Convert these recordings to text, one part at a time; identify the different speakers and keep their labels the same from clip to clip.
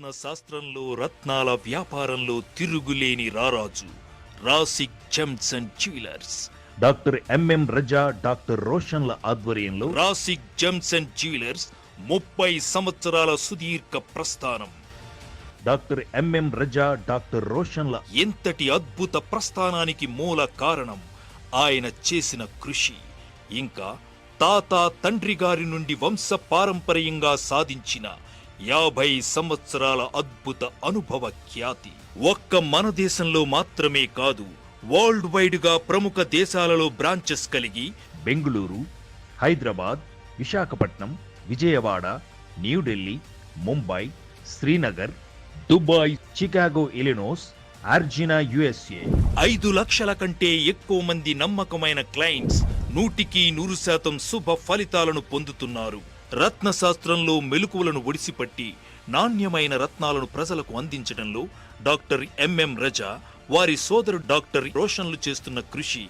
Speaker 1: రత్న శాస్త్రంలో రత్నాల వ్యాపారంలో తిరుగులేని రారాజు Rasik gems and jewellers.
Speaker 2: Doctor MM Raza, doctor రోషన్ల ఆధ్వర్యంలో
Speaker 1: రాసిక్ జెమ్స్ అండ్ జ్యువెలర్స్ 30 సంవత్సరాల సుదీర్ఘ ప్రస్థానం.
Speaker 2: డాక్టర్ ఎంఎం రజా, డాక్టర్ రోషన్ల
Speaker 1: ఎంతటి అద్భుత ప్రస్థానానికి మూల కారణం ఆయన చేసిన కృషి, ఇంకా తాత తండ్రి గారి నుండి వంశ పారంపర్యంగా సాధించిన 50 సంవత్సరాల అద్భుత అనుభవ ఖ్యాతి. ఒక్క మన దేశంలో మాత్రమే కాదు, వరల్డ్ వైడ్ గా ప్రముఖ దేశాలలో బ్రాంచెస్ కలిగి
Speaker 2: Bengaluru, Hyderabad, Visakhapatnam, Vijayawada, New Delhi, Mumbai, Srinagar, Dubai, Chicago, ఇలినోస్, అర్జినా, USA
Speaker 1: 5 లక్షల కంటే ఎక్కువ మంది నమ్మకమైన క్లయింట్స్ 100% శుభ ఫలితాలను పొందుతున్నారు. రత్నశాస్త్రంలో మెలకువలను ఒడిసిపట్టి నాణ్యమైన రత్నాలను ప్రజలకు అందించడంలో డాక్టర్ ఎంఎం రజా, వారి సోదరుడు డాక్టర్ రోషన్లు చేస్తున్న కృషి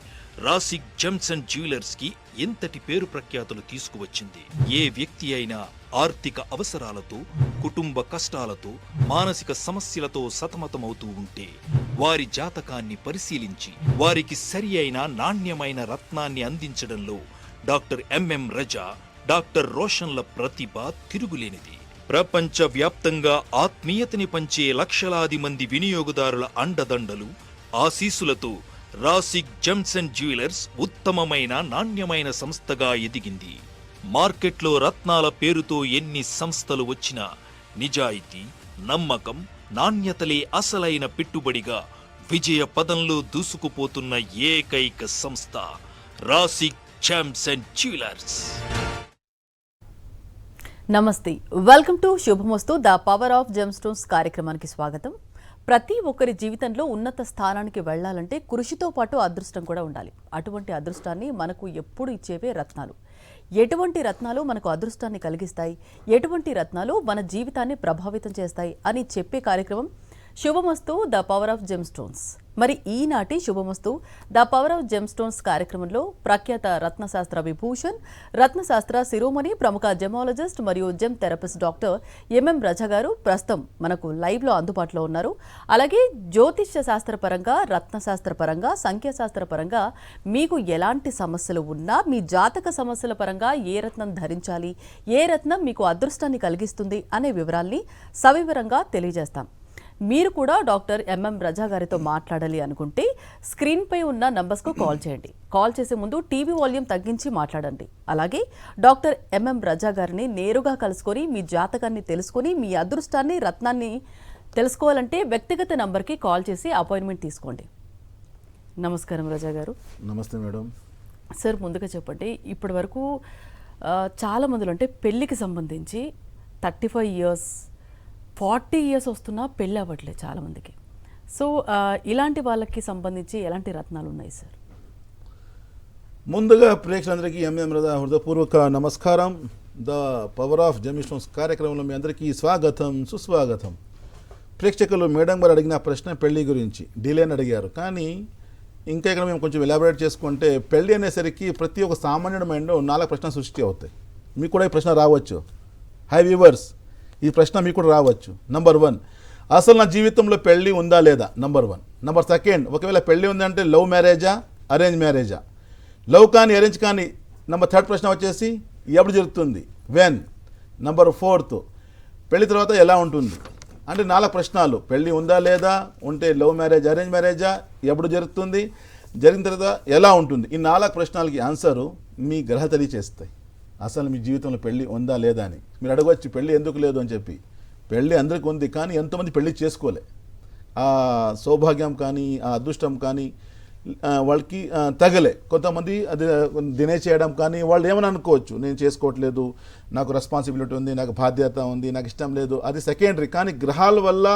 Speaker 1: రాసిక్ జెమ్స్ అండ్ జ్యువెలర్స్ కి ఎంతటి పేరు ప్రఖ్యాతులు తీసుకువచ్చింది. ఏ వ్యక్తి అయినా ఆర్థిక అవసరాలతో, కుటుంబ కష్టాలతో, మానసిక సమస్యలతో సతమతమవుతూ ఉంటే వారి జాతకాన్ని పరిశీలించి వారికి సరి అయిన నాణ్యమైన రత్నాన్ని అందించడంలో డాక్టర్ ఎంఎం రజా, డాక్టర్ రోషన్ల ప్రతిభ తిరుగులేనిది. ప్రపంచ వ్యాప్తంగా ఆత్మీయతని పంచే లక్షలాది మంది వినియోగదారుల అండదండలు, ఆశీస్సులతో రాసిక్ జెమ్స్ అండ్ జ్యువెలర్స్ ఉత్తమమైన నాణ్యమైన సంస్థగా ఎదిగింది. మార్కెట్లో రత్నాల పేరుతో ఎన్ని సంస్థలు వచ్చినా నిజాయితీ, నమ్మకం, నాణ్యతలే అసలైన పెట్టుబడిగా విజయ పదంలో దూసుకుపోతున్న ఏకైక సంస్థ రాసిక్ జెమ్స్ అండ్ జ్యువెలర్స్.
Speaker 3: నమస్తే, welcome to Subhamastu the power of gem stones కార్యక్రమానికి స్వాగతం. ప్రతి ఒక్కరి జీవితంలో ఉన్నత స్థానానికి వెళ్లాలంటే కృషితో పాటు అదృష్టం కూడా ఉండాలి. అటువంటి అదృష్టాన్ని మనకు ఎప్పుడు ఇచ్చేవే రత్నాలు. ఎటువంటి రత్నాలు మనకు అదృష్టాన్ని కలిగిస్తాయి, ఎటువంటి రత్నాలు మన జీవితాన్ని ప్రభావితం చేస్తాయి అని చెప్పే కార్యక్రమం శుభమస్తు the power of gem stones. మరి ఈనాటి శుభమస్తు the power of gem stones కార్యక్రమంలో ప్రఖ్యాత రత్నశాస్త్ర విభూషణ్, రత్నశాస్త్ర శిరోమణి, ప్రముఖ జెమాలజిస్ట్ మరియు జెమ్ థెరపిస్ట్ డాక్టర్ ఎంఎం రజా గారు ప్రస్తుతం మనకు లైవ్లో అందుబాటులో ఉన్నారు. అలాగే జ్యోతిష్య శాస్త్రపరంగా, రత్నశాస్త్రపరంగా, సంఖ్యాశాస్త్రపరంగా మీకు ఎలాంటి సమస్యలు ఉన్నా, మీ జాతక సమస్యల పరంగా ఏ రత్నం ధరించాలి, ఏ రత్నం మీకు అదృష్టాన్ని కలిగిస్తుంది అనే వివరాల్ని సవివరంగా తెలియజేస్తాం. మీరు కూడా డాక్టర్ ఎంఎం రజా గారితో మాట్లాడాలి అనుకుంటే స్క్రీన్పై ఉన్న నంబర్స్కు కాల్ చేయండి. కాల్ చేసే ముందు టీవీ వాల్యూమ్ తగ్గించి మాట్లాడండి. అలాగే డాక్టర్ ఎంఎం రజా గారిని నేరుగా కలుసుకొని మీ జాతకాన్ని తెలుసుకొని మీ అదృష్టాన్ని, రత్నాన్ని తెలుసుకోవాలంటే వ్యక్తిగత నంబర్కి కాల్ చేసి అపాయింట్మెంట్ తీసుకోండి. నమస్కారం రజా గారు.
Speaker 4: నమస్తే మేడం.
Speaker 3: సార్, ముందుగా చెప్పండి, ఇప్పటి వరకు చాలా మందిలో అంటే పెళ్ళికి సంబంధించి 35 ఇయర్స్ 40 ఇయర్స్ వస్తున్నా పెళ్ళి అవ్వట్లేదు చాలామందికి. సో ఇలాంటి వాళ్ళకి సంబంధించి ఎలాంటి రత్నాలు ఉన్నాయి సార్?
Speaker 4: ముందుగా ప్రేక్షకులందరికీ ఎంఎం రజా హృదయపూర్వక నమస్కారం. The power of gem stones కార్యక్రమంలో మీ అందరికీ స్వాగతం, సుస్వాగతం. ప్రేక్షకులు మేడం గారు అడిగిన ప్రశ్న పెళ్లి గురించి డీలేని అడిగారు. కానీ ఇంకా ఇక్కడ మేము కొంచెం ఎలాబరేట్ చేసుకుంటే, పెళ్లి అనేసరికి ప్రతి ఒక్క సామాన్యుడి మైండ్లో 4 ప్రశ్నలు సృష్టి అవుతాయి. మీకు కూడా ఈ ప్రశ్న రావచ్చు. హై వ్యూవర్స్, ఈ ప్రశ్న మీకు కూడా రావచ్చు. నంబర్ 1, అసలు నా జీవితంలో పెళ్ళి ఉందా లేదా? నంబర్ 1. నంబర్ 2, ఒకవేళ పెళ్ళి ఉందంటే లవ్ మ్యారేజా, అరేంజ్ మ్యారేజా? లవ్ కానీ అరేంజ్ కానీ. నంబర్ 3 ప్రశ్న వచ్చేసి ఎప్పుడు జరుగుతుంది, వెన్? నంబర్ 4, పెళ్లి తర్వాత ఎలా ఉంటుంది? అంటే 4 ప్రశ్నలు. పెళ్ళి ఉందా లేదా, ఉంటే లవ్ మ్యారేజ్, అరేంజ్ మ్యారేజా, ఎప్పుడు జరుగుతుంది, జరిగిన తర్వాత ఎలా ఉంటుంది? ఈ 4 ప్రశ్నలకి ఆన్సరు మీ గ్రహ తెలియచేస్తాయి అసలు మీ జీవితంలో పెళ్ళి ఉందా లేదా అని. మీరు అడగవచ్చు పెళ్ళి ఎందుకు లేదు అని చెప్పి. పెళ్ళి అందరికీ ఉంది, కానీ ఎంతోమంది పెళ్ళి చేసుకోలే. ఆ సౌభాగ్యం కానీ, ఆ అదృష్టం కానీ వాళ్ళకి తగలే. కొంతమంది అది డినే చేయడం కానీ, వాళ్ళు ఏమని అనుకోవచ్చు, నేను చేసుకోవట్లేదు, నాకు రెస్పాన్సిబిలిటీ ఉంది, నాకు బాధ్యత ఉంది, నాకు ఇష్టం లేదు, అది సెకండరీ. కానీ గ్రహాల వల్ల,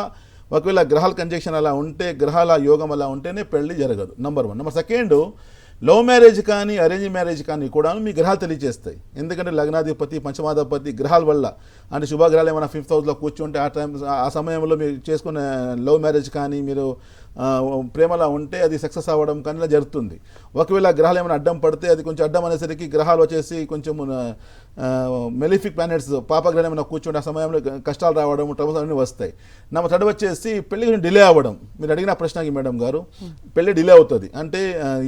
Speaker 4: ఒకవేళ గ్రహాల కంజంక్షన్ అలా ఉంటే, గ్రహాల యోగం అలా ఉంటేనే పెళ్ళి జరగదు. నంబర్ 1. నంబర్ 2, లవ్ మ్యారేజ్ కానీ అరేంజ్ మ్యారేజ్ కానీ కూడా మీ గ్రహాలు తెలియజేస్తాయి. ఎందుకంటే లగ్నాధిపతి, పంచమాధిపతి గ్రహాల వల్ల, అంటే శుభగ్రహాలు ఏమైనా 5th హౌస్లో కూర్చుంటే ఆ సమయంలో మీరు చేసుకునే లవ్ మ్యారేజ్ కానీ, మీరు ప్రేమలా ఉంటే అది సక్సెస్ అవ్వడం కానీ ఇలా జరుగుతుంది. ఒకవేళ గ్రహాలు ఏమైనా అడ్డం పడితే అది కొంచెం అడ్డం అనేసరికి గ్రహాలు వచ్చేసి కొంచెం మెలిఫిక్ ప్లానెట్స్ పాపగ్రహం ఏమైనా కూర్చుంటే ఆ సమయంలో కష్టాలు రావడం ట్రబుల్స్ అన్నీ వస్తాయి. థర్డ్ వచ్చేసి పెళ్లి కొంచెం డిలే అవ్వడం. మీరు అడిగిన ప్రశ్నకి మేడం గారు, పెళ్లి డిలే అవుతుంది అంటే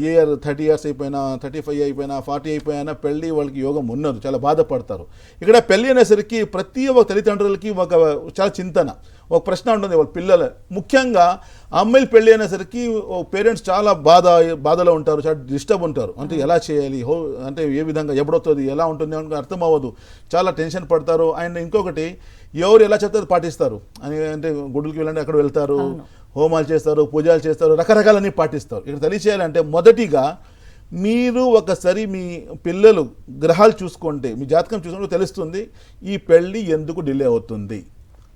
Speaker 4: ఇయర్ 30 years అయిపోయినా, 35 అయిపోయినా, 40 అయిపోయినా పెళ్లి వాళ్ళకి యోగం ఉన్నది, చాలా బాధపడతారు. ఇక్కడ పెళ్లి అనేసరికి ప్రతి ఒక్క తల్లిదండ్రులకి ఒక చాలా చింతన, ఒక ప్రశ్న ఉంటుంది వాళ్ళ పిల్లలు. ముఖ్యంగా అమ్మాయిలు పెళ్లి అనేసరికి పేరెంట్స్ చాలా బాధలో ఉంటారు, చాలా డిస్టర్బ్ ఉంటారు. అంటే ఎలా చేయాలి, అంటే ఏ విధంగా ఎప్పుడవుతుంది, ఎలా ఉంటుంది అని అర్థం అవ్వదు, చాలా టెన్షన్ పడతారు. అండ్ ఇంకొకటి, ఎవరు ఎలా చెప్తారు పాటిస్తారు అని, అంటే గుడులకి వెళ్ళండి అక్కడ వెళ్తారు, హోమాలు చేస్తారు, పూజలు చేస్తారు, రకరకాలన్నీ పాటిస్తారు. ఇక్కడ తెలియచేయాలంటే మొదటిగా మీరు ఒకసారి మీ పిల్లలు గ్రహాలు చూసుకుంటే, మీ జాతకం చూసుకుంటే తెలుస్తుంది ఈ పెళ్ళి ఎందుకు డిలే అవుతుంది,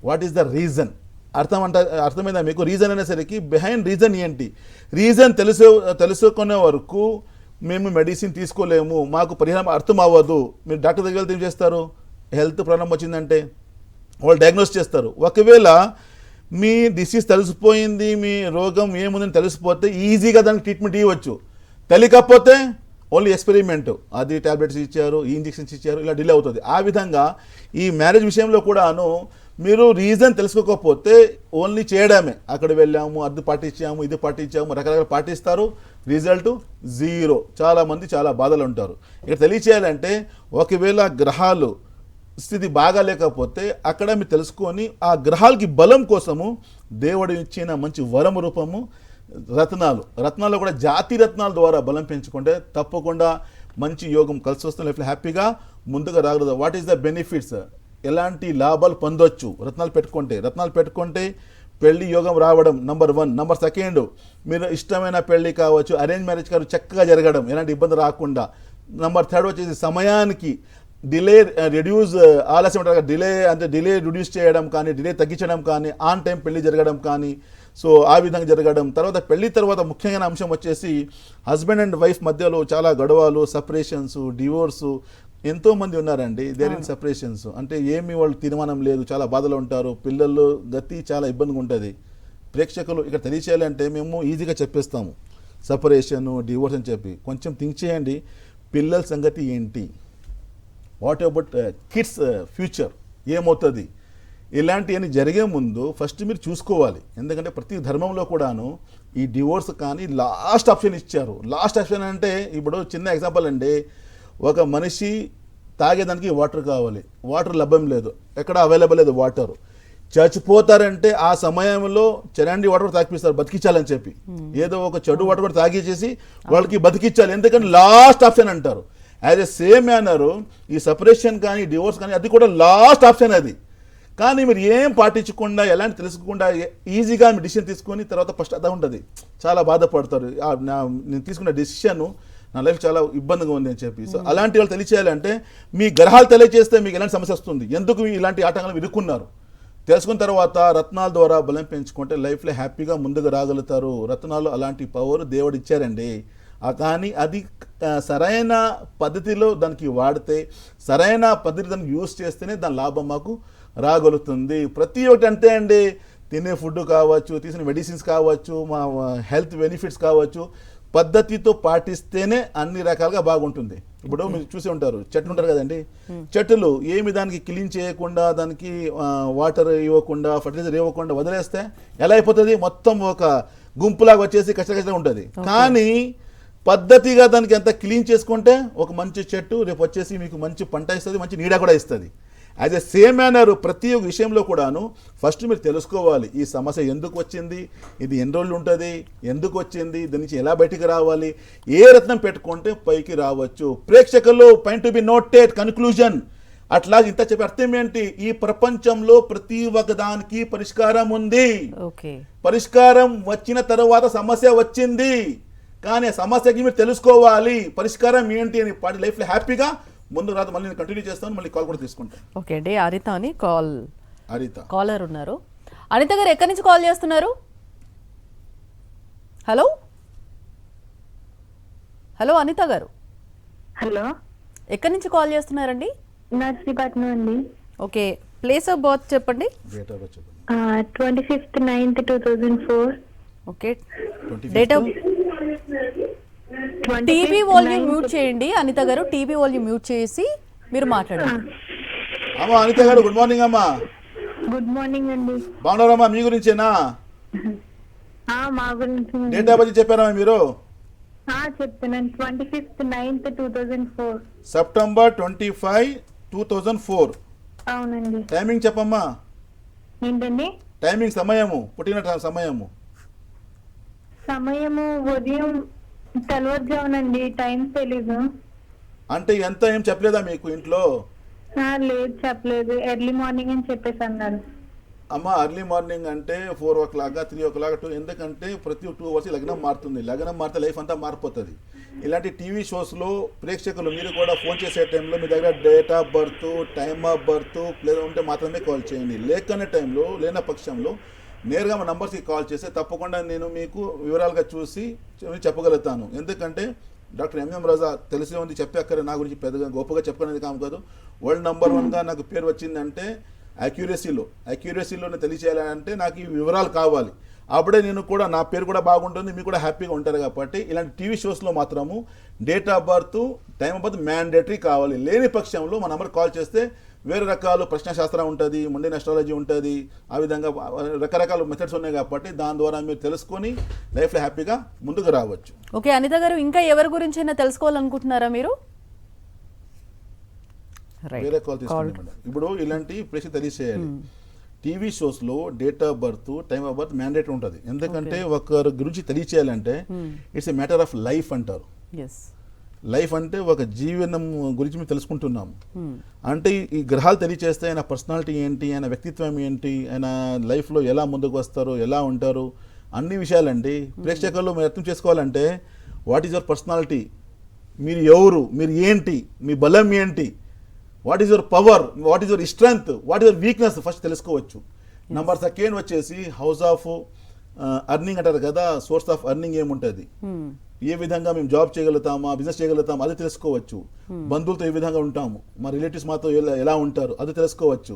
Speaker 4: వాట్ ఈస్ ద రీజన్. అర్థమైందా మీకు? రీజన్ అనేసరికి బిహైండ్ రీజన్ ఏంటి, రీజన్ తెలుసుకునే వరకు మేము మెడిసిన్ తీసుకోలేము, మాకు పరిహారం అర్థం అవ్వదు. మీరు డాక్టర్ దగ్గర వెళ్తే ఏం చేస్తారు, హెల్త్ ప్రాబ్లం వచ్చిందంటే వాళ్ళు డయాగ్నోస్ చేస్తారు. ఒకవేళ మీ డిసీజ్ తెలిసిపోయింది, మీ రోగం ఏముందని తెలిసిపోతే ఈజీగా దానికి ట్రీట్మెంట్ ఇవ్వచ్చు. తెలియకపోతే ఓన్లీ ఎక్స్పెరిమెంట్, అది టాబ్లెట్స్ ఇచ్చారు, ఈ ఇంజెక్షన్స్ ఇచ్చారు, ఇలా డిలే అవుతుంది. ఆ విధంగా ఈ మ్యారేజ్ విషయంలో కూడాను మీరు రీజన్ తెలుసుకోకపోతే ఓన్లీ చేయడమే, అక్కడ వెళ్ళాము, అది పాటించాము, ఇది పాటించాము, రకరకాల పాటిస్తారు, రిజల్ట్ జీరో. చాలామంది చాలా బాధలు ఉంటారు. ఇక్కడ తెలియచేయాలంటే ఒకవేళ గ్రహాలు స్థితి బాగా లేకపోతే అక్కడ మీరు తెలుసుకొని ఆ గ్రహాలకి బలం కోసము దేవుడు ఇచ్చిన మంచి వరం రూపము రత్నాలు కూడా జాతి రత్నాల ద్వారా బలం పెంచుకుంటే తప్పకుండా మంచి యోగం కలిసి వస్తుంది, లైఫ్లో హ్యాపీగా ముందుగా రాగలదు. వాట్ ఈస్ ద బెనిఫిట్స్, ఎలాంటి లాభాలు పొందొచ్చు రత్నాలు పెట్టుకుంటే పెళ్లి యోగం రావడం నంబర్ 1. నంబర్ 2, మీరు ఇష్టమైన పెళ్లి కావచ్చు, అరేంజ్ మ్యారేజ్ కావచ్చు, చక్కగా జరగడం, ఎలాంటి ఇబ్బంది రాకుండా. నంబర్ 3 వచ్చేసి సమయానికి డిలే రెడ్యూస్, ఆలస్యం ఉంటారు కదా, డిలే రిడ్యూస్ చేయడం కానీ, డిలే తగ్గించడం కానీ, ఆన్ టైం పెళ్లి జరగడం కానీ, సో ఆ విధంగా జరగడం. తర్వాత పెళ్లి తర్వాత ముఖ్యమైన అంశం వచ్చేసి హస్బెండ్ అండ్ వైఫ్ మధ్యలో చాలా గొడవలు, సపరేషన్స్, డివోర్సు ఎంతోమంది ఉన్నారండి. దేర్ ఇన్ సపరేషన్స్ అంటే ఏమి వాళ్ళు తీర్మానం లేదు, చాలా బాధలో ఉంటారు, పిల్లలు గతి చాలా ఇబ్బందిగా ఉంటుంది. ప్రేక్షకులు ఇక్కడ తెలియచేయాలంటే మేము ఈజీగా చెప్పేస్తాము సపరేషను, డివోర్స్ అని చెప్పి. కొంచెం థింక్ చేయండి, పిల్లల సంగతి ఏంటి, వాట్ అబౌట్ కిడ్స్ ఫ్యూచర్ ఏమవుతుంది, ఇలాంటివన్నీ జరిగే ముందు ఫస్ట్ మీరు చూసుకోవాలి. ఎందుకంటే ప్రతి ధర్మంలో కూడాను ఈ డివోర్స్ కానీ లాస్ట్ ఆప్షన్ ఇచ్చారు. లాస్ట్ ఆప్షన్ అంటే ఇప్పుడు చిన్న ఎగ్జాంపుల్ అండి, ఒక మనిషి తాగేదానికి వాటర్ కావాలి, వాటర్ లభ్యం లేదు, ఎక్కడ అవైలబుల్ లేదు వాటర్, చచ్చిపోతారంటే ఆ సమయంలో చరండి వాటర్ తాగిపిస్తారు బతికించాలని చెప్పి, ఏదో ఒక చెడు వాటర్ కూడా తాగిచేసి వాళ్ళకి బతికించాలి, ఎందుకంటే లాస్ట్ ఆప్షన్ అంటారు. యాజ్ ఎ సేమ్ మేనర్ ఈ సపరేషన్ కానీ డివోర్స్ కానీ అది కూడా లాస్ట్ ఆప్షన్ అది. కానీ మీరు ఏం పాటించకుండా, ఎలాంటి తెలుసుకోకుండా ఈజీగా మీరు డిసిషన్ తీసుకొని తర్వాత ఫస్ట్ అదే ఉంటుంది, చాలా బాధపడతారు. నేను తీసుకున్న డిసిషన్ నా లైఫ్ చాలా ఇబ్బందిగా ఉంది అని చెప్పి. సో అలాంటి వాళ్ళు తెలియచేయాలంటే మీ గ్రహాలు తెలియజేస్తే మీకు ఎలాంటి సమస్య వస్తుంది, ఎందుకు ఇలాంటి ఆటంకాలు ఇరుక్కున్నారు తెలుసుకున్న తర్వాత రత్నాల ద్వారా బలం పెంచుకుంటే లైఫ్లో హ్యాపీగా ముందుకు రాగలుగుతారు. రత్నాలు అలాంటి పవర్ దేవుడు ఇచ్చారండి. కానీ అది సరైన పద్ధతిలో దానికి వాడితే, సరైన పద్ధతి దానికి యూజ్ చేస్తేనే దాని లాభం మాకు రాగలుగుతుంది. ప్రతి ఒక్కటి అంతే అండి, తినే ఫుడ్ కావచ్చు, తీసిన మెడిసిన్స్ కావచ్చు, మా హెల్త్ బెనిఫిట్స్ కావచ్చు, పద్ధతితో పాటిస్తేనే అన్ని రకాలుగా బాగుంటుంది. ఇప్పుడు మీరు చూసి ఉంటారు, చెట్లు ఉంటారు కదండి, చెట్లు ఏమి దానికి క్లీన్ చేయకుండా, దానికి వాటర్ ఇవ్వకుండా, ఫర్టిలైజర్ ఇవ్వకుండా వదిలేస్తే ఎలా అయిపోతుంది, మొత్తం ఒక గుంపులాగా వచ్చేసి కష్టకష్టంగా ఉంటుంది. కానీ పద్ధతిగా దానికి ఎంత క్లీన్ చేసుకుంటే ఒక మంచి చెట్టు రేపు వచ్చేసి మీకు మంచి పంట ఇస్తుంది, మంచి నీడ కూడా ఇస్తుంది. యాజ్ ఎ సేమ్ మేనర్ ప్రతి ఒక్క విషయంలో కూడాను ఫస్ట్ మీరు తెలుసుకోవాలి, ఈ సమస్య ఎందుకు వచ్చింది, ఇది ఎన్ని రోజులు ఉంటుంది, ఎందుకు వచ్చింది, దాని నుంచి ఎలా బయటికి రావాలి, ఏ రత్నం పెట్టుకుంటే పైకి రావచ్చు. ప్రేక్షకులు point to be noted conclusion. అట్లాగే ఇంత చెప్పే అర్థం ఏంటి, ఈ ప్రపంచంలో ప్రతి ఒక్క దానికి పరిష్కారం ఉంది. పరిష్కారం వచ్చిన తర్వాత సమస్య వచ్చింది, కానీ ఆ సమస్యకి మీరు తెలుసుకోవాలి పరిష్కారం ఏంటి అని. పాటి లైఫ్లో హ్యాపీగా ముందు రాదు. మళ్ళీ నేను కంటిన్యూ చేస్తాను, మళ్ళీ కాల్ కూడా తీసుకుంటాను.
Speaker 3: ఓకే అండి, అనిత అని
Speaker 4: అనిత
Speaker 3: కాలర్ ఉన్నారు. అనిత గారు ఎక్కడి నుంచి కాల్ చేస్తున్నారు? హలో హలో అనిత గారు.
Speaker 5: హలో,
Speaker 3: ఎక్కడి నుంచి కాల్ చేస్తున్నారండి?
Speaker 5: నర్సీపట్నం అండి.
Speaker 3: ఓకే, ప్లేస్ ఆఫ్ బర్త్ చెప్పండి.
Speaker 5: 25th 9th 2004.
Speaker 3: Okay
Speaker 4: 25th.
Speaker 3: Date of TV volume mute చేయండి అనిత గారు. టీవీ వాల్యూమ్ మ్యూట్ చేసి మీరు మాట్లాడండి.
Speaker 4: అమ్మా అనిత గారు గుడ్ మార్నింగ్ అమ్మా.
Speaker 5: గుడ్ మార్నింగ్ అండి.
Speaker 4: బాగున్నారమ్మా? మీ గురించేనా?
Speaker 5: మా గురించి
Speaker 4: డేట్ ఆఫ్ బర్త్ చెప్పారమ్మా మీరు?
Speaker 5: చెప్తున్నాను. 25th 9th 2004.
Speaker 4: సెప్టెంబర్ 25, 2004.
Speaker 5: అవునండి.
Speaker 4: టైమింగ్ చెప్పమ్మా.
Speaker 5: ఏంటండి
Speaker 4: టైమింగ్, సమయము, పుట్టిన సమయము.
Speaker 5: సమయము ఉదయం తెల్లవారుజామునండి. టైం తెలీదు.
Speaker 4: అంటే ఎంత ఏం చెప్పలేదా మీకు ఇంట్లో?
Speaker 5: లేదు చెప్పలేదు. ఎర్లీ మార్నింగ్ అని చెప్పేసి అన్నారు.
Speaker 4: అమ్మ ఎర్లీ మార్నింగ్ అంటే 4 o'clock 3 o'clock 2, ఎందుకంటే ప్రతి 2 hours లగ్నం మారుతుంది. లగ్నం మారితే లైఫ్ అంతా మారిపోతుంది. ఇలాంటి టీవీ షోస్లో ప్రేక్షకులు మీరు కూడా ఫోన్ చేసే టైంలో మీ దగ్గర date of birth, time of birth place ఉంటే మాత్రమే కాల్ చేయండి. లేకనే టైంలో లేని పక్షంలో నేరుగా మా నంబర్స్కి కాల్ చేస్తే తప్పకుండా నేను మీకు వివరాలుగా చూసి చెప్పగలుగుతాను. ఎందుకంటే డాక్టర్ ఎంఎం రజా తెలిసి ఉంది చెప్పాకరే నా గురించి పెద్దగా గొప్పగా చెప్పుకునేది కాదు. వరల్డ్ నెంబర్ 1గా నాకు పేరు వచ్చిందంటే అక్యూరసీలోనే తెలియచేయాలంటే నాకు ఈ వివరాలు కావాలి. అప్పుడే నేను కూడా నా పేరు కూడా బాగుంటుంది, మీకు కూడా హ్యాపీగా ఉంటారు. కాబట్టి ఇలాంటి టీవీ షోస్లో మాత్రము date of birth, time of birth mandatory కావాలి. లేని పక్షంలో మా నెంబర్ కాల్ చేస్తే వేరే రకాలు ప్రశ్నశాస్త్రం ఉంటుంది, ముండిన అస్ట్రాలజీ ఉంటుంది, ఆ విధంగా రకరకాల మెథడ్స్ ఉన్నాయి. కాబట్టి దాని ద్వారా మీరు తెలుసుకొని లైఫ్లో హ్యాపీగా ముందుకు రావచ్చు.
Speaker 3: ఓకే అనిత గారు, ఇంకా ఎవరి గురించి అయినా తెలుసుకోవాలనుకుంటున్నారా మీరు?
Speaker 4: వేరే కాల్ తీసుకోండి మేడం. ఇప్పుడు ఇలాంటి ప్రశ్న తెలియచేయాలి. టీవీ షోస్లో date of birth, time of birth mandate ఉంటుంది. ఎందుకంటే ఒకరి గురించి తెలియచేయాలంటే it's a matter of life అంటారు. లైఫ్ అంటే ఒక జీవనం గురించి మేము తెలుసుకుంటున్నాము. అంటే ఈ గ్రహాలు తెలియచేస్తే ఆయన పర్సనాలిటీ ఏంటి, ఆయన వ్యక్తిత్వం ఏంటి, ఆయన లైఫ్లో ఎలా ముందుకు వస్తారు, ఎలా ఉంటారు, అన్ని విషయాలండి. ప్రేక్షకులు మీరు అర్థం చేసుకోవాలంటే వాట్ ఈజ్ యువర్ పర్సనాలిటీ, మీరు ఎవరు, మీరు ఏంటి, మీ బలం ఏంటి, what is your power, what is your strength, what is your weakness first తెలుసుకోవచ్చు. నంబర్ సెకండ్ వచ్చేసి హౌస్ ఆఫ్ అర్నింగ్ అంటారు కదా, సోర్స్ ఆఫ్ అర్నింగ్ ఏముంటుంది, ఏ విధంగా మేము జాబ్ చేయగలుగుతామా, బిజినెస్ చేయగలుగుతామా అది తెలుసుకోవచ్చు. బంధువులతో ఏ విధంగా ఉంటాము, మా రిలేటివ్స్ మాతో ఎలా ఉంటారు అది తెలుసుకోవచ్చు.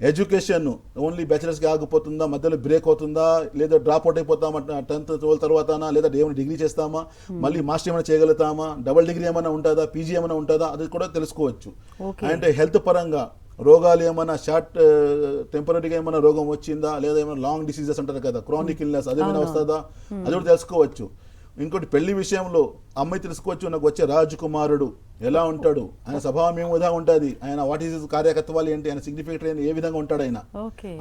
Speaker 4: ఎడ్యుకేషన్ ఓన్లీ బ్యాచిలర్స్కి ఆగిపోతుందా, మధ్యలో బ్రేక్ అవుతుందా, లేదా డ్రాప్ అవుట్ అయిపోతామా 10th 12th తర్వాతనా, లేదా ఏమైనా డిగ్రీ చేస్తామా, మళ్ళీ మాస్టర్ ఏమైనా చేయగలుగుతామా, డబుల్ డిగ్రీ ఏమైనా ఉంటుందా, పీజీ ఏమైనా ఉంటుందా అది కూడా తెలుసుకోవచ్చు. అంటే హెల్త్ పరంగా రోగాలు ఏమైనా షార్ట్ టెంపరీగా ఏమైనా రోగం వచ్చిందా, లేదా ఏమైనా లాంగ్ డిసీజెస్ అంటారు కదా, క్రానిక్ ఇల్నెస్ అదేమైనా వస్తుందా అది కూడా తెలుసుకోవచ్చు. ఇంకోటి పెళ్లి విషయంలో అమ్మాయి తెలుసుకోవచ్చు, నాకు వచ్చే రాజకుమారుడు ఎలా ఉంటాడు, ఆయన స్వభావం ఏ విధంగా ఉంటుంది, ఆయన వాట్ ఈస్ కార్యకత్వాలు ఏంటి, ఆయన సిగ్నిఫికెంట్ ఏ విధంగా ఉంటాడు ఆయన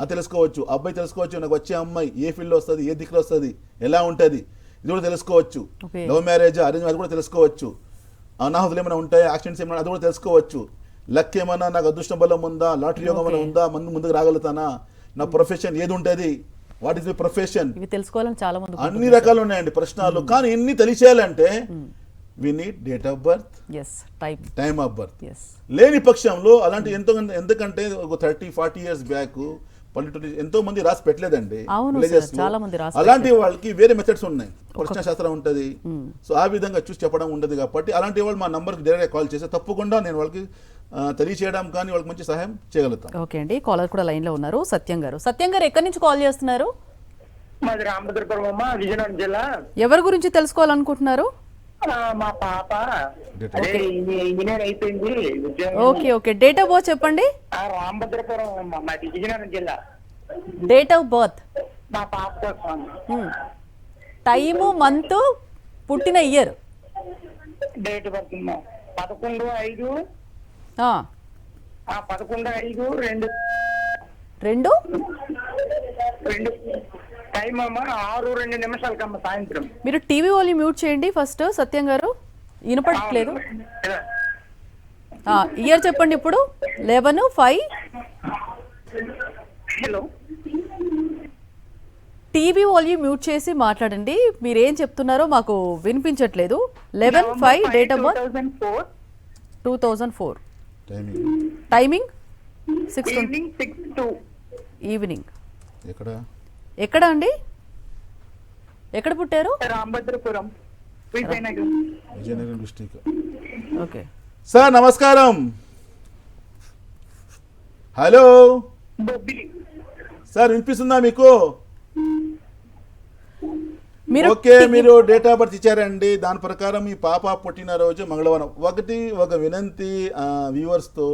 Speaker 4: అది తెలుసుకోవచ్చు. అబ్బాయి తెలుసుకోవచ్చు, నాకు వచ్చే అమ్మాయి ఏ ఫీల్డ్ వస్తుంది, ఏ దిక్కులో వస్తుంది, ఎలా ఉంటుంది ఇది కూడా తెలుసుకోవచ్చు. లవ్ మ్యారేజ్, అరేంజ్ అది కూడా తెలుసుకోవచ్చు. అనాహుతులు ఏమైనా ఉంటాయి, యాక్సిడెంట్స్ ఏమైనా అది కూడా తెలుసుకోవచ్చు. లక్ ఏమైనా, నాకు అదృష్టం బలం ఉందా, లాటరీ యోగం ఏమైనా ఉందా, ముందుకు రాగలుగుతానా, నా ప్రొఫెషన్ ఏది ఉంటుంది, వాట్ ఈస్ ది ప్రొఫెషన్,
Speaker 3: ఇవి తెలుసుకోవాలని చాలా మంది
Speaker 4: అన్ని రకాలు ఉన్నాయండి ప్రశ్నలు. కానీ ఎన్ని తెలిసేయాలంటే we need date of birth, time of birth. లేని పక్షంలో అలాంటి ఎందుకంటే ఒక 30-40 years బ్యాక్ పల్లెటూరు ఎంతో మంది రాసి పెట్టలేదండి విలేజెస్ లో. అలాంటి వాళ్ళకి వేరే మెథడ్స్ ఉన్నాయి, ప్రశ్న శాస్త్రం ఉంటుంది. సో ఆ విధంగా చూసి చెప్పడం ఉండదు. కాబట్టి అలాంటి వాళ్ళు మా నంబర్కి డైరెక్ట్గా కాల్ చేస్తే తప్పకుండా నేను వాళ్ళకి తెలియచేయడం కానీ వాళ్ళకి మంచి సహాయం చేయగలుగుతాం.
Speaker 3: ఓకే అండి, కాలర్ కూడా లైన్ లో ఉన్నారు. సత్యం గారు, సత్యం గారు ఎక్కడి నుంచి కాల్ చేస్తున్నారు?
Speaker 6: మాది రామభద్రపురం అమ్మ, విజయనగరం జిల్లా.
Speaker 3: ఎవరి గురించి తెలుసుకోవాలనుకుంటున్నారు?
Speaker 6: మా పాప ఇంజనీర్ అయిపోయింది.
Speaker 3: Okay okay, date of birth చెప్పండి.
Speaker 6: రామభద్రపురం అమ్మ, మాది విజయనగరం జిల్లా.
Speaker 3: డేట్ ఆఫ్ బర్త్,
Speaker 6: మా పాప కోసం.
Speaker 3: టైము, మంత్, పుట్టిన ఇయర్.
Speaker 6: Date birth 11/5.
Speaker 3: 11/5/2.
Speaker 6: టైం అమ్మ 6:02 కమ్మ సాయంత్రం.
Speaker 3: మీరు టీవీ వాల్యూమ్ మ్యూట్ చేయండి ఫస్ట్. సత్యం గారు వినపడట్లేదు. ఇయర్ చెప్పండి ఇప్పుడు. 11/5.
Speaker 6: హలో,
Speaker 3: టీవీ వాల్యూమ్ మ్యూట్ చేసి మాట్లాడండి. మీరేం చెప్తున్నారో మాకు వినిపించట్లేదు. 11/5 date of birth, 2004. Timing
Speaker 6: 6:02
Speaker 3: evening.
Speaker 4: ఎక్కడ
Speaker 3: అండి, ఎక్కడ పుట్టారు?
Speaker 6: Ramabhadrapuram, Vizianagaram
Speaker 4: district.
Speaker 3: Okay
Speaker 4: sir నమస్కారం. హలో సార్, వినిపిస్తుందా మీకు? ఓకే, మీరు డేట్ ఆఫ్ బర్త్ ఇచ్చారండి. దాని ప్రకారం మీ పాప పుట్టినరోజు మంగళవారం. ఒక వినంతి వ్యూవర్స్తో,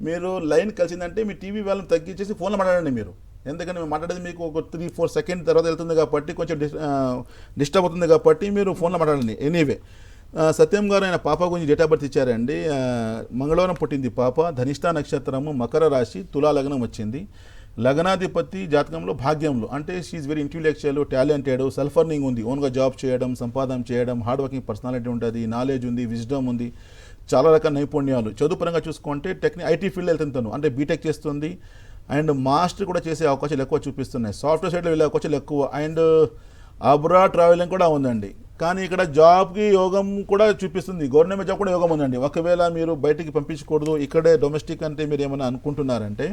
Speaker 4: మీరు లైన్ కలిసిందంటే మీ టీవీ వాళ్ళని తగ్గించేసి ఫోన్లో మాట్లాడండి మీరు. ఎందుకంటే మేము మాట్లాడేది మీకు ఒక 3-4 సెకండ్ తర్వాత వెళ్తుంది కాబట్టి కొంచెం డిస్టర్బ్ అవుతుంది కాబట్టి మీరు ఫోన్లో మాట్లాడండి. ఎనీవే, సత్యం గారు ఆయన పాప గురించి డేట్ ఆఫ్ బర్త్ ఇచ్చారండి. మంగళవారం పుట్టింది పాప. ధనిష్ఠా నక్షత్రము, మకర రాశి, తులా లగ్నం వచ్చింది. లగ్నాధిపతి జాతకంలో భాగ్యంలో, అంటే she very intellectual, talented, self earning ఉంది, ఓన్గా జాబ్ చేయడం, సంపాదన చేయడం, హార్డ్ వర్కింగ్ పర్సనాలిటీ ఉంటుంది, నాలెడ్జ్ ఉంది, విజ్డమ్ ఉంది, చాలా రకాల నైపుణ్యాలు. చదువు పరంగా చూసుకుంటే ఐటీ ఫీల్డ్ వెళ్తుంటాను, అంటే బీటెక్ చేస్తుంది అండ్ మాస్టర్ కూడా చేసే అవకాశాలు ఎక్కువ చూపిస్తున్నాయి. సాఫ్ట్వేర్ సైడ్లో వెళ్ళే అవకాశాలు ఎక్కువ అండ్ అబ్రాడ్ ట్రావెలింగ్ కూడా ఉందండి. కానీ ఇక్కడ జాబ్కి యోగం కూడా చూపిస్తుంది, గవర్నమెంట్ జాబ్ కూడా యోగం ఉందండి. ఒకవేళ మీరు బయటికి పంపించకూడదు, ఇక్కడే డొమెస్టిక్ అంటే మీరు ఏమైనా అనుకుంటున్నారంటే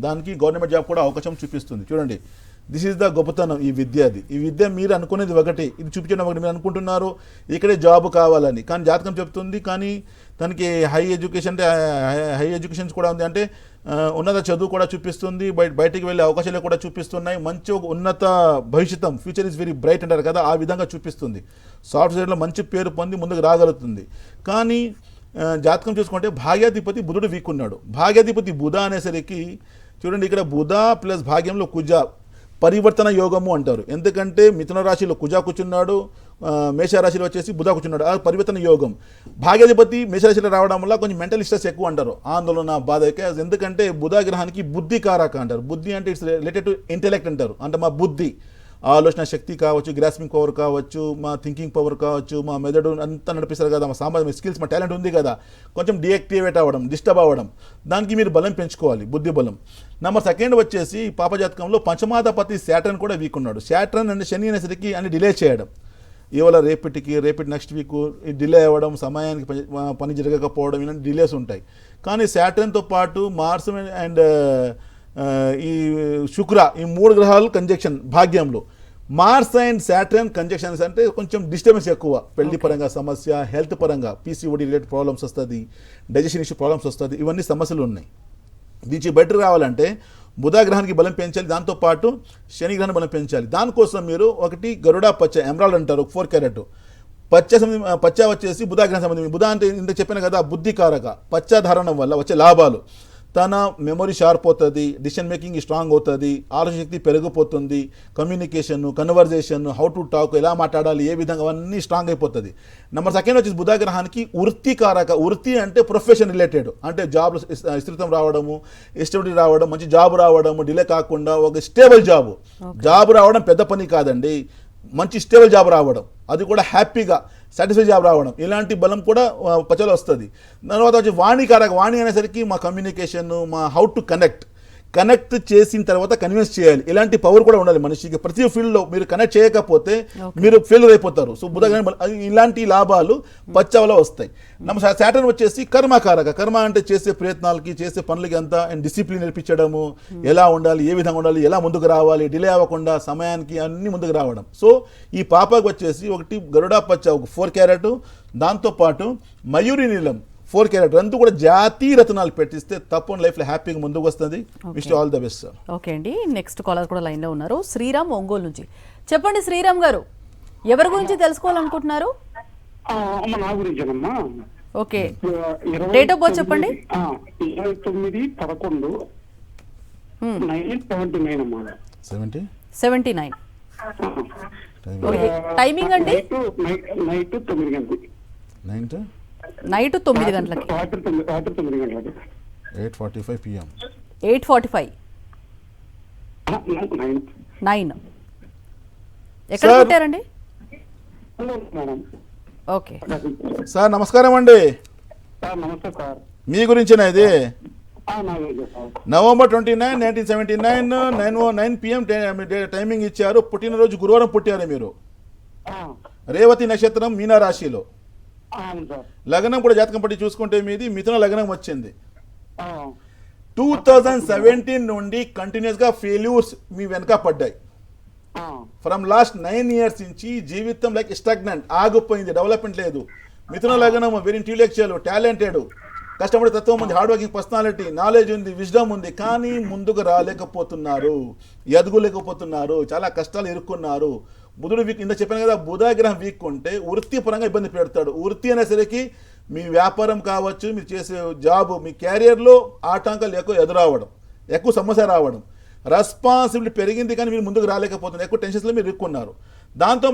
Speaker 4: దానికి గవర్నమెంట్ జాబ్ కూడా అవకాశం చూపిస్తుంది. చూడండి, దిస్ ఈజ్ ద గొప్పతనం ఈ విద్యది. ఈ విద్య మీరు అనుకునేది ఒకటి, ఇది చూపించడం ఒకటి. మీరు అనుకుంటున్నారు ఇక్కడే జాబ్ కావాలని, కానీ జాతకం చెప్తుంది. కానీ తనకి హై ఎడ్యుకేషన్స్ కూడా ఉంది, అంటే ఉన్నత చదువు కూడా చూపిస్తుంది, బయటికి వెళ్ళే అవకాశాలు కూడా చూపిస్తున్నాయి, మంచి ఒక ఉన్నత భవిష్యత్తం, ఫ్యూచర్ ఈజ్ వెరీ బ్రైట్ అంటారు కదా, ఆ విధంగా చూపిస్తుంది. సాఫ్ట్వేర్లో మంచి పేరు పొంది ముందుకు రాగలుగుతుంది. కానీ జాతకం చూసుకుంటే భాగ్యాధిపతి బుధుడు వీక్ ఉన్నాడు. భాగ్యాధిపతి బుధ అనేసరికి చూడండి, ఇక్కడ బుధ ప్లస్ భాగ్యంలో కుజ పరివర్తన యోగము అంటారు. ఎందుకంటే మిథున రాశిలో కుజ కూర్చున్నాడు, మేషరాశిలో వచ్చేసి బుధ కూర్చున్నాడు, ఆ పరివర్తన యోగం. భాగ్యాధిపతి మేషరాశిలో రావడం వల్ల కొంచెం మెంటల్ స్ట్రెస్ ఎక్కువ అంటారు, ఆందోళన, బాధ. ఎందుకంటే బుధ గ్రహానికి బుద్ధి కారక అంటారు. బుద్ధి అంటే ఇట్స్ రిలేటెడ్ టు ఇంటెలెక్ట్ అంటారు, అంటే మా బుద్ధి, ఆలోచన శక్తి కావచ్చు, గ్రాస్పింగ్ పవర్ కావచ్చు, మా థింకింగ్ పవర్ కావచ్చు, మా మెదడు అంతా నడిపిస్తారు కదా, మా సామాజిక స్కిల్స్, మా టాలెంట్ ఉంది కదా, కొంచెం డియాక్టివేట్ అవ్వడం, డిస్టర్బ్ అవ్వడం, దానికి మీరు బలం పెంచుకోవాలి, బుద్ధి బలం. నెంబర్ 2 వచ్చేసి పాప జాతకంలో పంచమాధిపతి శాటర్న్ కూడా వీక్ ఉన్నాడు. శాటర్న్ అంటే శని అనేసరికి అని డిలే చేయడం, ఇవాళ రేపటి నెక్స్ట్ వీక్ డిలే అవ్వడం, సమయానికి పని జరగకపోవడం, ఇలాంటి డిలేస్ ఉంటాయి. కానీ శాటర్న్తో పాటు మార్స్ అండ్ ఈ శుక్ర, ఈ 3 గ్రహాలు కంజక్షన్ భాగ్యంలో. మార్స్ అండ్ సాటర్న్ కంజక్షన్స్ అంటే కొంచెం డిస్టర్బెన్స్ ఎక్కువ, పెళ్లి పరంగా సమస్య, హెల్త్ పరంగా పీసీఓడి రిలేటెడ్ ప్రాబ్లమ్స్ వస్తుంది, డైజెషన్ ఇష్యూ ప్రాబ్లమ్స్ వస్తుంది, ఇవన్నీ సమస్యలు ఉన్నాయి. దీనికి బెటర్ రావాలంటే బుధ గ్రహానికి బలం పెంచాలి, దాంతోపాటు శని గ్రహాన్ని బలం పెంచాలి. దానికోసం మీరు ఒకటి గరుడా పచ్చ, ఎమరాల్డ్ అంటారు, 4 క్యారెట్ పచ్చ వచ్చేసి బుధ గ్రహం సంబంధించి. బుధ అంటే ఇంత చెప్పాను కదా, బుద్ధి కారక. పచ్చ ధారణం వల్ల వచ్చే లాభాలు, తన మెమొరీ షార్ప్ అవుతుంది, డిసిషన్ మేకింగ్ స్ట్రాంగ్ అవుతుంది, ఆలోచన శక్తి పెరిగిపోతుంది, communication, conversation, how to talk, ఎలా మాట్లాడాలి, ఏ విధంగా, అవన్నీ స్ట్రాంగ్ అయిపోతుంది. నెంబర్ 2 వచ్చేసి బుధ గ్రహానికి వృత్తి కారక. వృత్తి అంటే ప్రొఫెషన్ రిలేటెడ్, అంటే జాబ్ విస్తృతం రావడము, ఎస్టబిలిటీ రావడం, మంచి జాబ్ రావడము, డిలే కాకుండా ఒక స్టేబుల్ జాబ్ రావడం పెద్ద పని కాదండి, మంచి స్టేబుల్ జాబ్ రావడం, అది కూడా హ్యాపీగా సాటిస్ఫై జాబ్ రావడం, ఇలాంటి బలం కూడా పచ్చలో వస్తుంది. తర్వాత వచ్చి వాణికారక. వాణి అనేసరికి మా కమ్యూనికేషన్, మా హౌ టు కనెక్ట్ చేసిన తర్వాత కన్విన్స్ చేయాలి, ఇలాంటి పవర్ కూడా ఉండాలి మనిషికి. ప్రతి ఫీల్డ్లో మీరు కనెక్ట్ చేయకపోతే మీరు ఫెయిల్యూర్ అయిపోతారు. సో బుధ ఇలాంటి లాభాలు పచ్చ వల్ల వస్తాయి. సాటర్న్ వచ్చేసి కర్మకారక. కర్మ అంటే చేసే ప్రయత్నాలకి, చేసే పనులకి అంతా డిసిప్లిన్ నేర్పించడము, ఎలా ఉండాలి, ఏ విధంగా ఉండాలి, ఎలా ముందుకు రావాలి, డిలే అవ్వకుండా సమయానికి అన్ని ముందుకు రావడం. సో ఈ పాపకు వచ్చేసి ఒకటి గరుడా పచ్చ, ఒక 4 క్యారెట్, దాంతోపాటు మయూరి నీలం 4 క్యారెట్, అంతా కూడా జాతీయ రత్నాలు పెట్టిస్తే తప్పని లైఫ్లో హ్యాపీగా ముందుకు వస్తుంది. Wish all the best sir.
Speaker 3: Okay అండి, నెక్స్ట్ కాలర్ కూడా లైన్లో ఉన్నారు, శ్రీరామ్ ఒంగోలు నుంచి. చెప్పండి శ్రీరామ్ గారు, ఎవరి గురించి తెలుసుకోవాలనుకుంటున్నారు?
Speaker 6: నా గురించేనమ్మా.
Speaker 3: ఓకే, డేట్ ఆఫ్ బర్త్ చెప్పండి.
Speaker 6: 29/11/79 అమ్మా.
Speaker 3: 79. టైమింగ్ అండి?
Speaker 6: నైట్ 9 గంటలకి.
Speaker 3: నైట్ 9 గంటలకి.
Speaker 6: రాత్రి 9 గంటలకి.
Speaker 4: 8:45 PM.
Speaker 3: 8:45. 9. ఎక్కడ పుట్టారండి? ఓకే
Speaker 4: సార్ నమస్కారం అండి.
Speaker 6: నమస్తే సార్.
Speaker 4: మీ గురించేనా ఇది? November 29, 1979 9:09 PM టైమింగ్ ఇచ్చారు. పుట్టినరోజు గురువారం పుట్టారు మీరు. రేవతి నక్షత్రం, మీనా రాశిలో. లగ్నం కూడా జాతకం పట్టి చూసుకుంటే మీది మిథున లగ్నం వచ్చింది. 2017 నుండి కంటిన్యూస్ గా ఫెయిల్యూర్స్ మీ వెనక పడ్డాయి. ఫ్రమ్ లాస్ట్ 9 years నుంచి జీవితం లైక్ స్టాగ్నెంట్, ఆగిపోయింది, డెవలప్మెంట్ లేదు. మిథున లగ్నం వెరీ ఇంటెలెక్చువల్, టాలెంటెడ్, కష్టపడే తత్వం ఉంది, హార్డ్ వర్కింగ్ పర్సనాలిటీ, నాలెడ్జ్ ఉంది, విజ్డమ్ ఉంది, కానీ ముందుకు రాలేకపోతున్నారు, ఎదుగులేకపోతున్నారు, చాలా కష్టాలు ఇరుక్కున్నారు. బుధుడు వీక్ ఇంత చెప్పాను కదా, బుధ గ్రహం వీక్ ఉంటే వృత్తిపరంగా ఇబ్బంది పెడతాడు. వృత్తి అనేసరికి మీ వ్యాపారం కావచ్చు, మీరు చేసే జాబ్, మీ క్యారియర్లో ఆటంకాలు ఎక్కువ ఎదురవడం, ఎక్కువ సమస్య రావడం, రెస్పాన్సిబిలిటీ పెరిగింది కానీ మీరు ముందుకు రాలేకపోతున్నారు, ఎక్కువ టెన్షన్స్లో మీరు ఇరుక్కున్నారు. దాంతో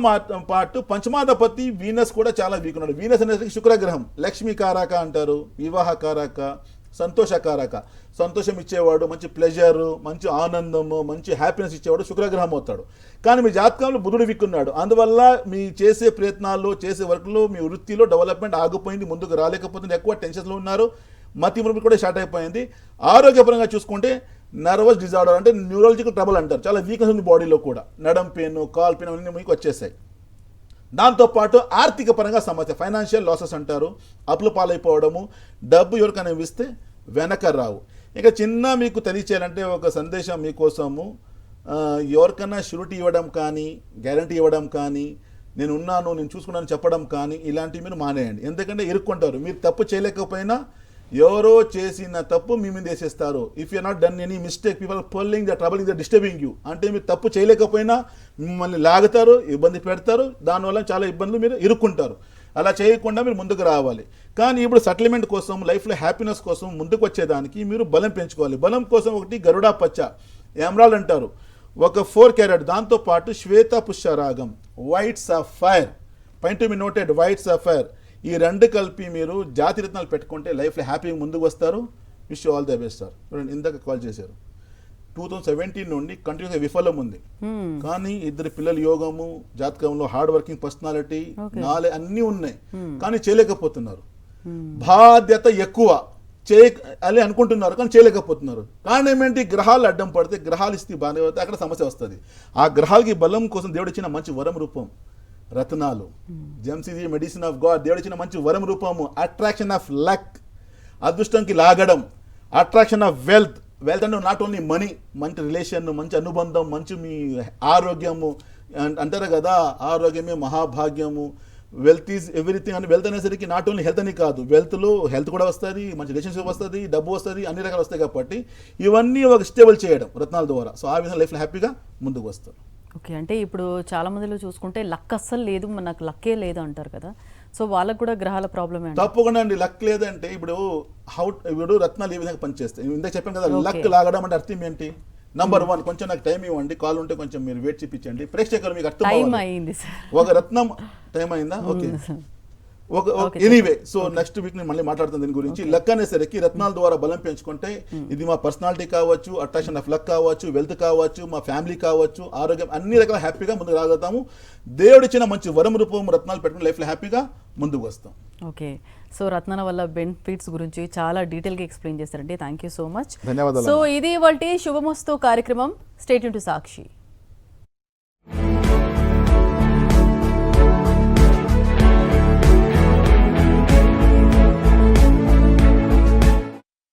Speaker 4: పాటు పంచమాధిపతి వీనస్ కూడా చాలా వీక్ ఉన్నాడు. వీనస్ అనేది శుక్రగ్రహం, లక్ష్మీ కారక అంటారు, వివాహ కారక, సంతోషకారక, సంతోషం ఇచ్చేవాడు, మంచి ప్లెజరు, మంచి ఆనందము, మంచి హ్యాపీనెస్ ఇచ్చేవాడు శుక్రగ్రహం అవుతాడు. కానీ మీ జాతకంలో బుధుడు విక్కున్నాడు, అందువల్ల మీ చేసే ప్రయత్నాల్లో, చేసే వర్క్లో, మీ వృత్తిలో డెవలప్మెంట్ ఆగిపోయింది, ముందుకు రాలేకపోతుంది, ఎక్కువ టెన్షన్లో ఉన్నారు, మతి మురుపు కూడా స్టార్ట్ అయిపోయింది. ఆరోగ్యపరంగా చూసుకుంటే నర్వస్ డిజార్డర్ అంటే న్యూరాలజికల్ ట్రబుల్ అంటారు, చాలా వీక్నెస్ ఉంది బాడీలో కూడా, నడం పెయిన్, కాల్ పెయిన్ అన్నీ మీకు వచ్చేసాయి. దాంతోపాటు ఆర్థిక పరంగా సమస్య, ఫైనాన్షియల్ లాసెస్ అంటారు, అప్పులు పాలైపోవడము, డబ్బు ఎవరికైనా ఇస్తే వెనక రావు. ఇక చిన్న మీకు తెలియచేయాలంటే ఒక సందేశం మీకోసము, ఎవరికైనా షూరిటీ ఇవ్వడం కానీ, గ్యారంటీ ఇవ్వడం కానీ, నేను ఉన్నాను, నేను చూసుకున్నాను చెప్పడం కానీ ఇలాంటివి మీరు మానేయండి. ఎందుకంటే ఇరుక్కుంటారు. మీరు తప్పు చేయలేకపోయినా ఎవరో చేసిన తప్పు మీ మీద వేసేస్తారు. If you not done any mistake, people pulling the trouble, the disturbing you. అంటే మీరు తప్పు చేయలేకపోయినా మిమ్మల్ని లాగుతారు, ఇబ్బంది పెడతారు, దానివల్ల చాలా ఇబ్బందులు మీరు ఇరుక్కుంటారు. అలా చేయకుండా మీరు ముందుకు రావాలి. కానీ ఇప్పుడు సెటిల్మెంట్ కోసం, లైఫ్లో హ్యాపీనెస్ కోసం ముందుకు వచ్చేదానికి మీరు బలం పెంచుకోవాలి. బలం కోసం ఒకటి గరుడా పచ్చ, ఎమరాల్డ్ అంటారు, ఒక 4 క్యారెట్, దాంతోపాటు శ్వేత పుష్యరాగం, white sapphire, point to be noted, white sapphire, ఈ రెండు కలిపి మీరు జాతిరత్నాలు పెట్టుకుంటే లైఫ్లో హ్యాపీగా ముందుకు వస్తారు. Wish all the best sir. ఇందాక కాల్ చేశారు, 2017 నుండి కంటిన్యూస్గా విఫలం ఉంది, కానీ ఇద్దరు పిల్లల యోగము, జాతకంలో హార్డ్ వర్కింగ్ పర్సనాలిటీ, నాలెడ్జ్ అన్నీ ఉన్నాయి, కానీ చేయలేకపోతున్నారు. బాధ్యత ఎక్కువ అని అనుకుంటున్నారు కానీ చేయలేకపోతున్నారు. కారణం ఏంటి? గ్రహాలు అడ్డం పడితే, గ్రహాలు ఇస్తే బాగానే పడితే అక్కడ సమస్య వస్తుంది. ఆ గ్రహాలకి బలం కోసం దేవుడు ఇచ్చిన మంచి వరం రూపం రత్నాలు, gems is medicine of God. దేవుడు ఇచ్చిన మంచి వరం రూపము, అట్రాక్షన్ ఆఫ్ లక్, అదృష్టంకి లాగడం, అట్రాక్షన్ ఆఫ్ వెల్త్. వెల్త్ అంటే నాట్ ఓన్లీ మనీ, మంచి రిలేషన్, మంచి అనుబంధం, మంచి మీ ఆరోగ్యము అంటారు కదా, ఆరోగ్యమే మహాభాగ్యము, వెల్త్ ఈజ్ ఎవ్రీథింగ్ అని. వెల్త్ అనేసరికి నాట్ ఓన్లీ హెల్త్ అని కాదు, వెల్త్లో హెల్త్ కూడా వస్తుంది, మంచి రిలేషన్షిప్ వస్తుంది, డబ్బు వస్తుంది, అన్ని రకాలు వస్తాయి. కాబట్టి ఇవన్నీ ఒక స్టేబుల్ చేయడం రత్నాల ద్వారా. సో ఆ విధంగా లైఫ్లో హ్యాపీగా ముందుకు వస్తారు.
Speaker 3: ఓకే, అంటే ఇప్పుడు చాలా మందిలో చూసుకుంటే లక్ అస్సలు లేదు, నాకు లక్కే లేదు అంటారు కదా, సో వాళ్ళకు కూడా గ్రహాల ప్రాబ్లమే.
Speaker 4: తప్పకుండా అండి, లక్ లేదంటే ఇప్పుడు రత్నాలు ఏ విధంగా పనిచేస్తాయి ఇందాక చెప్పాను కదా. లక్ లాగడం అంటే అర్థం ఏంటి? నంబర్ 1, కొంచెం నాకు టైం ఇవ్వండి, కాల్ ఉంటే కొంచెం మీరు వెయిట్ చూపించండి, ప్రేక్షకులు మీకు అర్థం
Speaker 3: అయింది సార్.
Speaker 4: ఒక రత్నం టైం అయిందా? Okay, anyway. So next week నేను మళ్ళీ మాట్లాడుతాను దీని గురించి. లక్ అనేసరికి రత్నాల ద్వారా బలం పెంచుకుంటే ఇది మా పర్సనాలిటీ కావచ్చు, అట్రాక్షన్ ఆఫ్ లక్ కావచ్చు, వెల్త్ కావచ్చు, మా ఫ్యామిలీ కావచ్చు, ఆరోగ్యం, అన్ని రకాల హ్యాపీగా ముందుకు రాగలుగుతాము. దేవుడు ఇచ్చిన మంచి వరం రూపం రత్నాలు పెట్టుకుని లైఫ్లో హ్యాపీగా ముందుకు వస్తాం.
Speaker 3: ఓకే, సో రత్నాల వల్ల బెనిఫిట్స్ గురించి చాలా డీటెయిల్గా ఎక్స్ప్లెయిన్ చేస్తారండి. Thank you so much.
Speaker 4: ధన్యవాదాలు.
Speaker 3: సో ఇది ఇవాల్టి శుభమస్తు కార్యక్రమం. Stay tune to Sakshi.